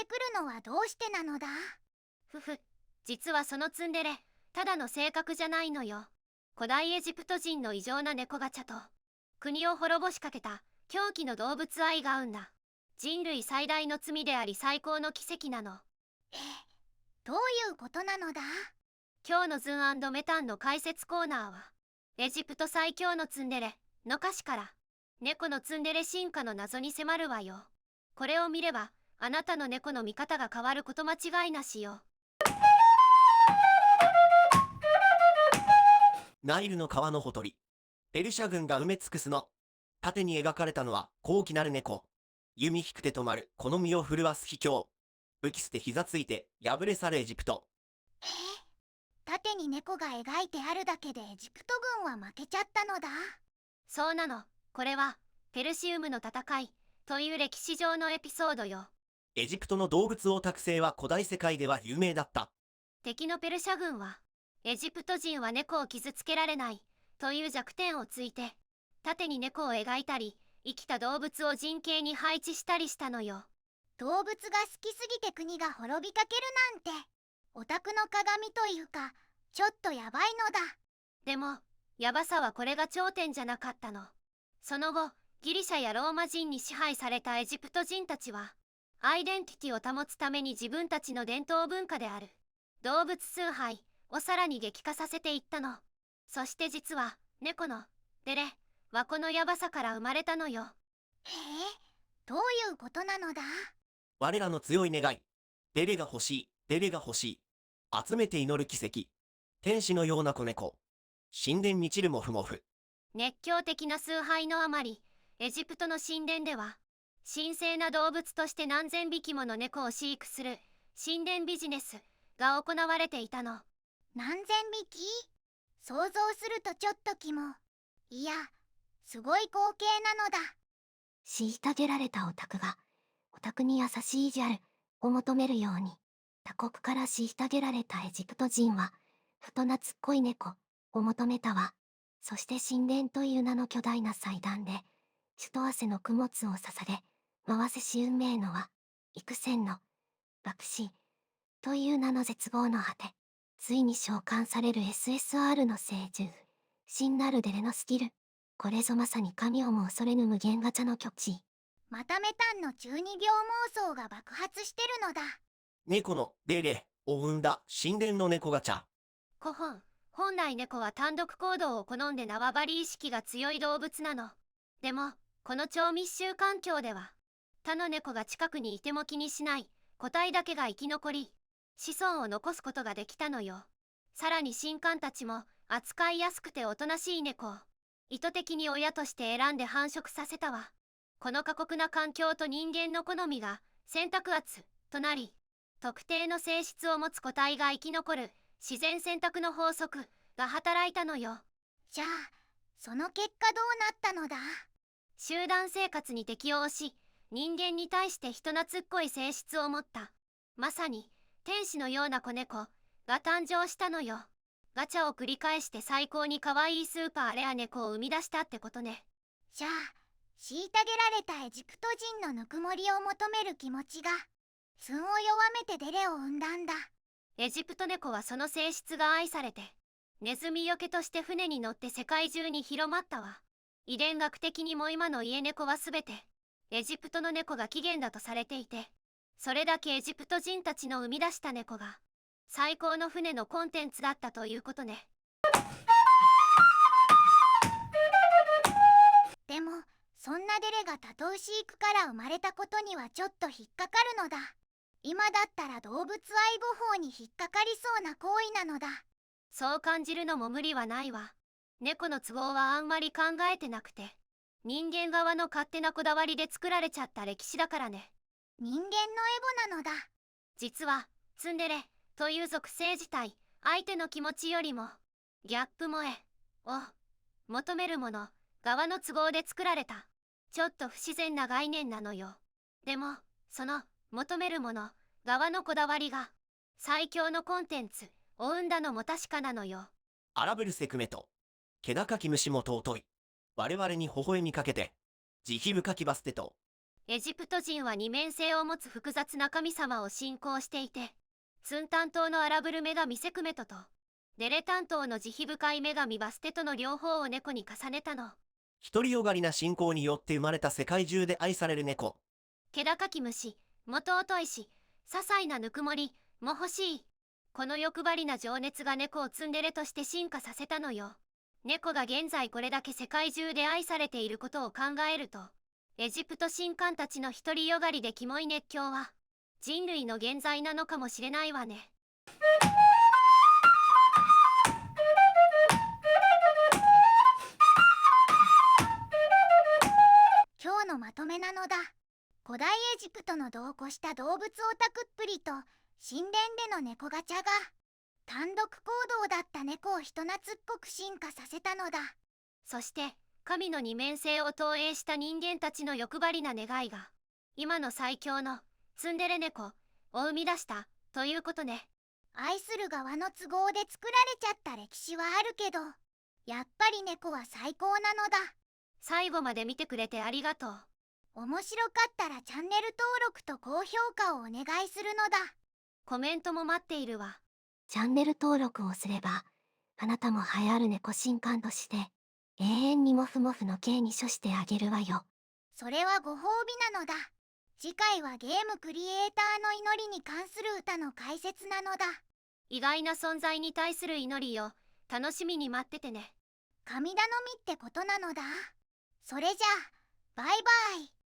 てくるのはどうしてなのだ？ふふ、実はそのツンデレ、ただの性格じゃないのよ。古代エジプト人の異常な猫ガチャと、国を滅ぼしかけた狂気の動物愛が生んだ、人類最大の罪であり最高の奇跡なの。どういうことなのだ？今日のズン&メタンの解説コーナーは、エジプト最強のツンデレの歌詞から、猫のツンデレ進化の謎に迫るわよ。これを見れば、あなたの猫の見方が変わること間違いなしよ。ナイルの川のほとり、ペルシャ軍が埋め尽くすの。縦に描かれたのは高貴なる猫。弓引く手止まるこの身を震わす秘境。武器捨て膝ついて破れ去るエジプト。縦に猫が描いてあるだけでエジプト軍は負けちゃったのだ。そうなの。これはペルシウムの戦いという歴史上のエピソードよ。エジプトの動物王託性は古代世界では有名だった。敵のペルシャ軍は、エジプト人は猫を傷つけられないという弱点をついて、縦に猫を描いたり、生きた動物を陣形に配置したりしたのよ。動物が好きすぎて国が滅びかけるなんて、オタクの鏡というか、ちょっとやばいのだ。でも、ヤバさはこれが頂点じゃなかったの。その後、ギリシャやローマ人に支配されたエジプト人たちは、アイデンティティを保つために自分たちの伝統文化である動物崇拝をさらに激化させていったの。そして実は猫のデレはこのヤバさから生まれたのよ。どういうことなのだ？我らの強い願い。デレが欲しい、デレが欲しい。集めて祈る奇跡。天使のような子猫。神殿満ちるモフモフ。熱狂的な崇拝のあまり、エジプトの神殿では神聖な動物として何千匹もの猫を飼育する神殿ビジネスが行われていたの。何千匹？想像するとちょっとキモ。いや、すごい光景なのだ。虐げられたオタクが、オタクに優しいギャルを求めるように、他国から虐げられたエジプト人は、ふと懐っこい猫を求めたわ。そして神殿という名の巨大な祭壇で、血と汗の供物を捧げ、回せし運命の輪、幾千の、爆死、という名の絶望の果て、ついに召喚される SSR の聖獣、真なるデレのスキル。これぞまさに神をも恐れぬ無限ガチャの極致。またメタンの中二病妄想が爆発してるのだ。猫のデレを生んだ神殿の猫ガチャ。本来猫は単独行動を好んで縄張り意識が強い動物なの。でも、この超密集環境では、他の猫が近くにいても気にしない個体だけが生き残り、子孫を残すことができたのよ。さらに神官たちも扱いやすくておとなしい猫を意図的に親として選んで繁殖させたわ。この過酷な環境と人間の好みが選択圧となり、特定の性質を持つ個体が生き残る自然選択の法則が働いたのよ。じゃあ、その結果どうなったのだ？集団生活に適応し、人間に対して人懐っこい性質を持った、まさに天使のような子猫が誕生したのよ。ガチャを繰り返して最高に可愛いスーパーレア猫を生み出したってことね。じゃあ、虐げられたエジプト人のぬくもりを求める気持ちが、寸を弱めてデレを生んだんだ。エジプト猫はその性質が愛されて、ネズミよけとして船に乗って世界中に広まったわ。遺伝学的にも今の家猫はすべて、エジプトの猫が起源だとされていて、それだけエジプト人たちの生み出した猫が、最高の船のコンテンツだったということね。でも、そんなデレが多頭飼育から生まれたことにはちょっと引っかかるのだ。今だったら動物愛護法に引っかかりそうな行為なのだ。そう感じるのも無理はないわ。猫の都合はあんまり考えてなくて、人間側の勝手なこだわりで作られちゃった歴史だからね。人間のエゴなのだ。実はツンデレという属性自体、相手の気持ちよりもギャップ萌えを求めるもの側の都合で作られたちょっと不自然な概念なのよ。でもその求めるもの側のこだわりが最強のコンテンツを生んだのも確かなのよ。荒ぶるセクメと気高き虫も尊い。我々に微笑みかけて慈悲深きバステとエジプト人は二面性を持つ複雑な神様を信仰していて、ツン担当のアラブル女神セクメトと、デレ担当の慈悲深い女神バステとの両方を猫に重ねたの。独りよがりな信仰によって生まれた世界中で愛される猫。気高き虫、元々石、些細なぬくもりも欲しい。この欲張りな情熱が猫をツンデレとして進化させたのよ。猫が現在これだけ世界中で愛されていることを考えると、エジプト神官たちの独りよがりでキモい熱狂は人類の現在なのかもしれないわね。今日のまとめなのだ。古代エジプトの度を越した動物オタクっぷりと神殿での猫ガチャが単独行動だった猫を人懐っこく進化させたのだ。そして神の二面性を投影した人間たちの欲張りな願いが今の最強のツンデレ猫を生み出したということね。愛する側の都合で作られちゃった歴史はあるけど、やっぱり猫は最高なのだ。最後まで見てくれてありがとう。面白かったらチャンネル登録と高評価をお願いするのだ。コメントも待っているわ。チャンネル登録をすれば、あなたも栄えある猫神官として、永遠にモフモフの刑に処してあげるわよ。それはご褒美なのだ。次回はゲームクリエイターの祈りに関する歌の解説なのだ。意外な存在に対する祈りを楽しみに待っててね。神頼みってことなのだ。それじゃあ、バイバイ。